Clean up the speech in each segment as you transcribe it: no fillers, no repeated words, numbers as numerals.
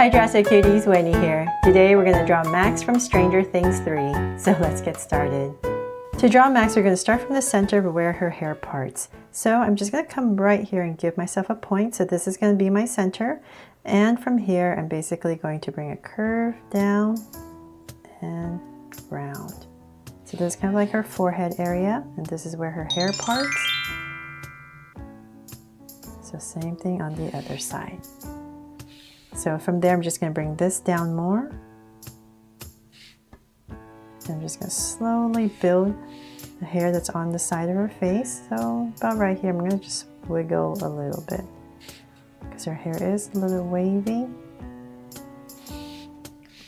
Hi Drastic Cuties, Wendy here. Today we're going to draw Max from Stranger Things 3, so let's get started. To draw Max, we're going to start from the center of where her hair parts. So I'm just going to come right here and give myself a point, so this is going to be my center. And from here, I'm basically going to bring a curve down and round. So this is kind of like her forehead area, and this is where her hair parts. So same thing on the other side. So from there, I'm just going to bring this down more. I'm just going to slowly build the hair that's on the side of her face. So about right here, I'm going to just wiggle a little bit because her hair is a little wavy.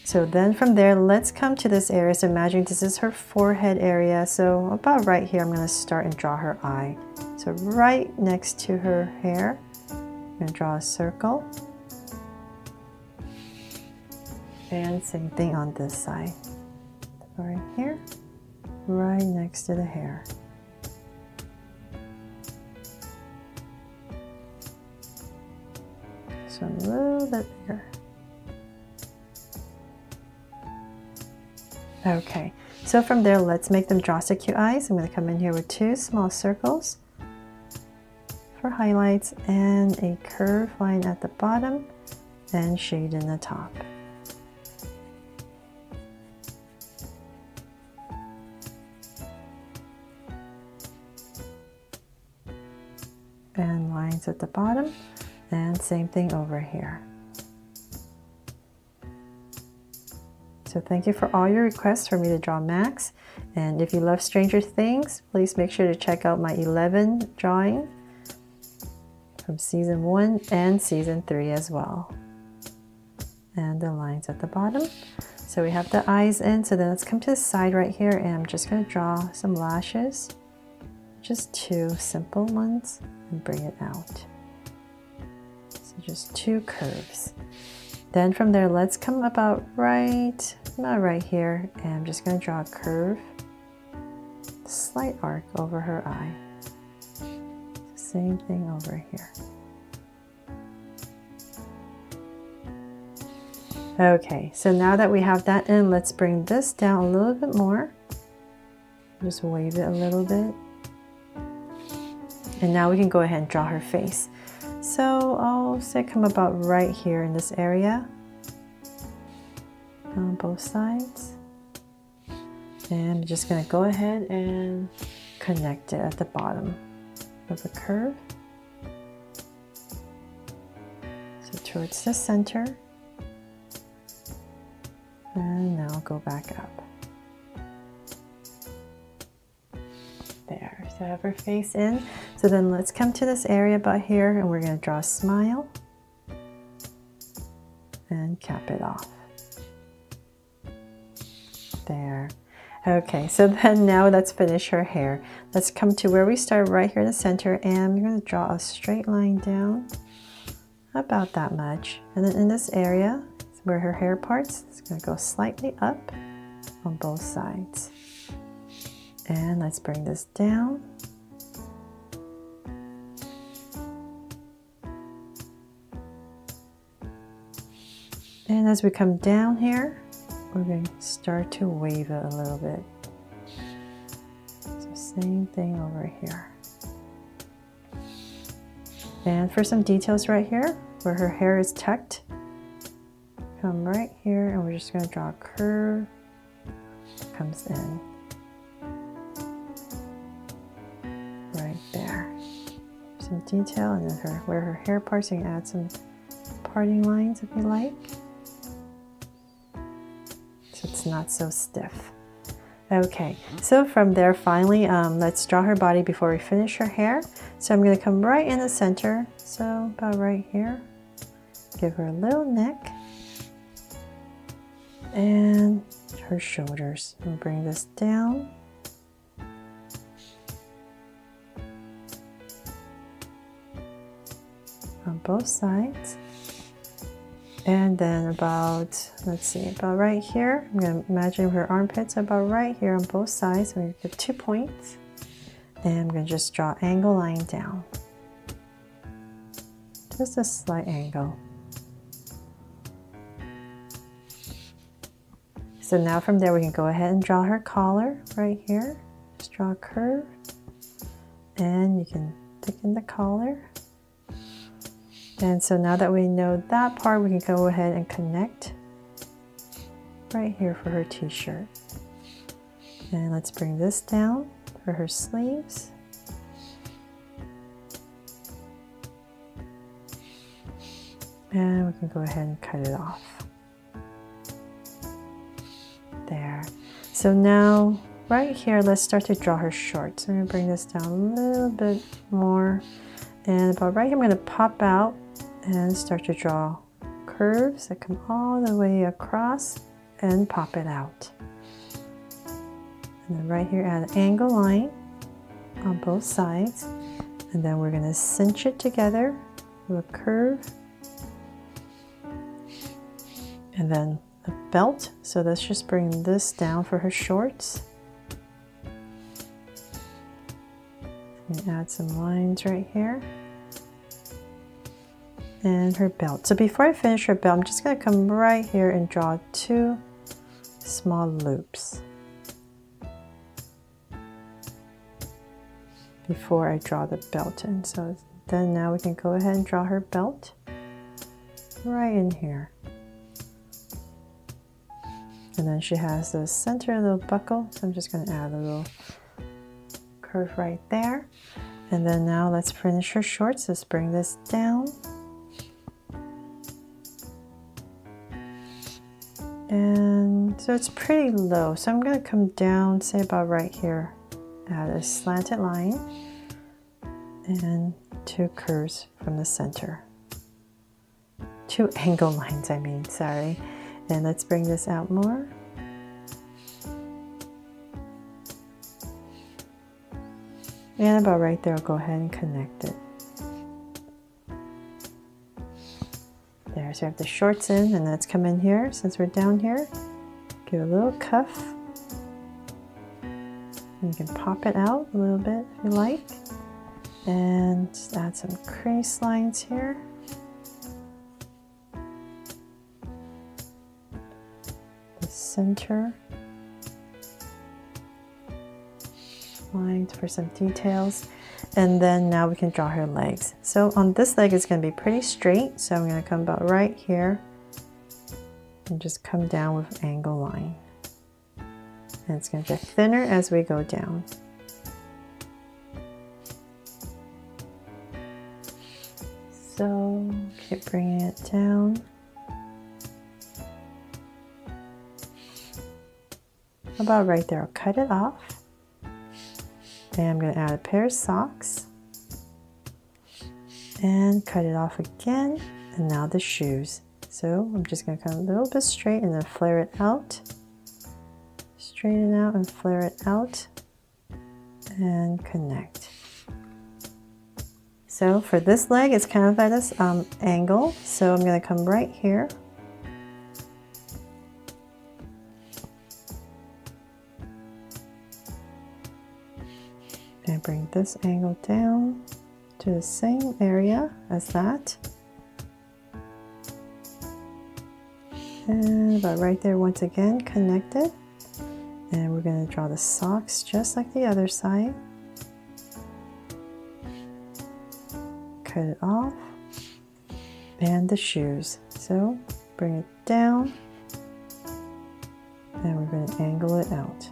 So then from there, let's come to this area. So imagine this is her forehead area. So about right here, I'm going to start and draw her eye. So right next to her hair, I'm going to draw a circle. And same thing on this side. Right here, right next to the hair. So a little bit bigger. Okay, so from there, let's make them draw so cute eyes. I'm going to come in here with two small circles for highlights and a curved line at the bottom and shade in the top. And lines at the bottom, and same thing over here. So thank you for all your requests for me to draw Max, and if you love Stranger Things, please make sure to check out my 11 drawing from season 1 and season 3 as well. And the lines at the bottom. So we have the eyes in, so then let's come to the side right here, and I'm just going to draw some lashes, just two simple ones, and bring it out. So just two curves. Then from there, let's come about right here, and I'm just going to draw a curve, slight arc over her eye. Same thing over here. Okay, so now that we have that in, let's bring this down a little bit more. Just wave it a little bit. And now we can go ahead and draw her face. So I'll say come about right here in this area on both sides. And I'm just going to go ahead and connect it at the bottom of the curve. So towards the center. And now go back up. There, so I have her face in. So then let's come to this area about here, and we're going to draw a smile and cap it off. There. Okay, so then now let's finish her hair. Let's come to where we start right here in the center, and we're going to draw a straight line down about that much. And then in this area where her hair parts, it's going to go slightly up on both sides. And let's bring this down. And as we come down here, we're going to start to wave it a little bit. So same thing over here. And for some details right here, where her hair is tucked, come right here, and we're just going to draw a curve that comes in. Right there. Some detail, and then where her hair parts, you can add some parting lines if you like. So it's not so stiff. Okay, so from there finally, let's draw her body before we finish her hair. So I'm going to come right in the center, so about right here. Give her a little neck. And her shoulders. And bring this down. On both sides. And then about, let's see, about right here, I'm going to imagine her armpits about right here on both sides. So we're going to get 2 points. And I'm going to just draw angle line down. Just a slight angle. So now from there we can go ahead and draw her collar right here. Just draw a curve, and you can thicken the collar. And so now that we know that part, we can go ahead and connect right here for her t-shirt. And let's bring this down for her sleeves. And we can go ahead and cut it off. There. So now right here, let's start to draw her shorts. I'm going to bring this down a little bit more. And about right here, I'm going to pop out and start to draw curves that come all the way across and pop it out. And then right here, add an angle line on both sides. And then we're going to cinch it together with a curve. And then a belt. So let's just bring this down for her shorts. And add some lines right here. And her belt. So before I finish her belt, I'm just going to come right here and draw 2 small loops before I draw the belt in. So then now we can go ahead and draw her belt right in here. And then she has the center little buckle, so I'm just going to add a little curve right there. And then now let's finish her shorts. Let's bring this down. And so it's pretty low, so I'm going to come down, say about right here, add a slanted line and 2 curves from the center. 2 angle lines, I mean, sorry. And let's bring this out more. And about right there, I'll go ahead and connect it. There, so we have the shorts in, and let's come in here, since we're down here, give a little cuff. And you can pop it out a little bit if you like. And just add some crease lines here. Center lines for some details, and then now we can draw her legs. So on this leg it's going to be pretty straight, so I'm going to come about right here and just come down with angle line, and it's going to get thinner as we go down. So keep bringing it down. About right there, I'll cut it off. And I'm going to add a pair of socks. And cut it off again. And now the shoes. So I'm just going to come a little bit straight and then flare it out. Straighten out and flare it out. And connect. So for this leg, it's kind of at this angle. So I'm going to come right here. And bring this angle down to the same area as that. And about right there, once again, connect it. And we're going to draw the socks just like the other side. Cut it off. And the shoes. So bring it down. And we're going to angle it out.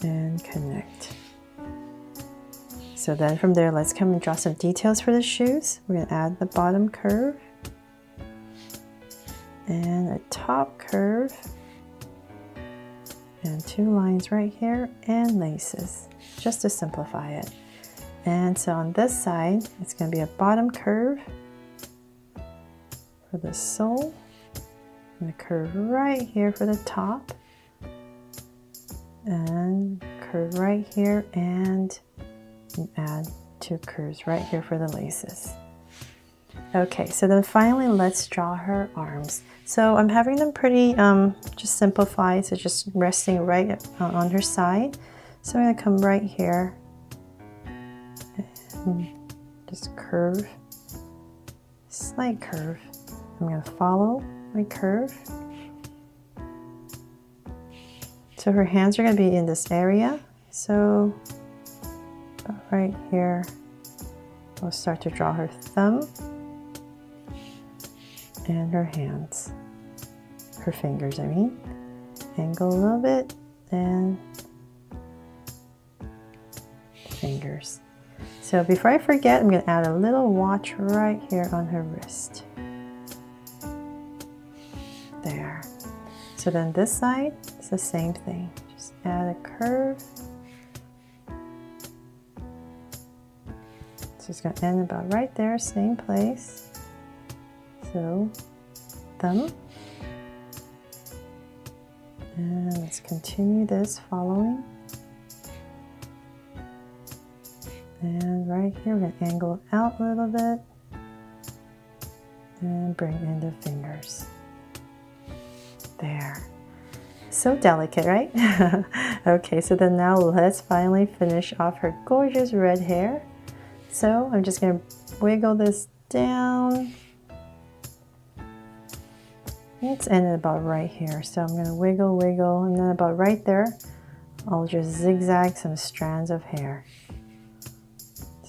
And connect. So then from there, let's come and draw some details for the shoes. We're going to add the bottom curve and a top curve and 2 lines right here and laces, just to simplify it. And so on this side, it's going to be a bottom curve for the sole and a curve right here for the top. And curve right here and add 2 curves right here for the laces. Okay, so then finally let's draw her arms. So I'm having them pretty just simplified, so just resting right on her side. So I'm going to come right here and just curve, slight curve, I'm going to follow my curve. So her hands are going to be in this area. So right here, we'll start to draw her thumb and her hands, her fingers, I mean. Angle a little bit and fingers. So before I forget, I'm going to add a little watch right here on her wrist. There. So then this side is the same thing. Just add a curve. So it's going to end about right there, same place. So thumb. And let's continue this following. And right here, we're going to angle out a little bit and bring in the fingers. There. So delicate, right? Okay, so then now let's finally finish off her gorgeous red hair. So I'm just going to wiggle this down. It's ended about right here. So I'm going to wiggle, wiggle, and then about right there, I'll just zigzag some strands of hair.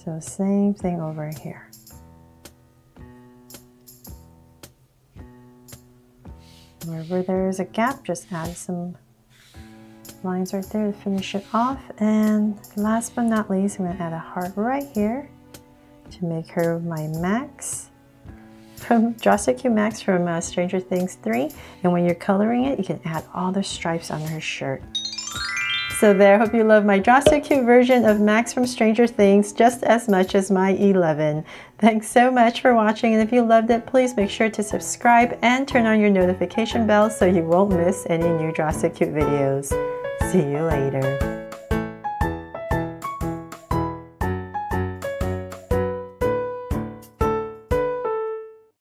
So same thing over here. Wherever there's a gap, just add some lines right there to finish it off. And last but not least, I'm going to add a heart right here to make her my Max. From Draw So Cute Max from Stranger Things 3. And when you're coloring it, you can add all the stripes on her shirt. So there, hope you love my Draw So Cute version of Max from Stranger Things just as much as my 11. Thanks so much for watching, and if you loved it, please make sure to subscribe and turn on your notification bell so you won't miss any new Draw So Cute videos. See you later.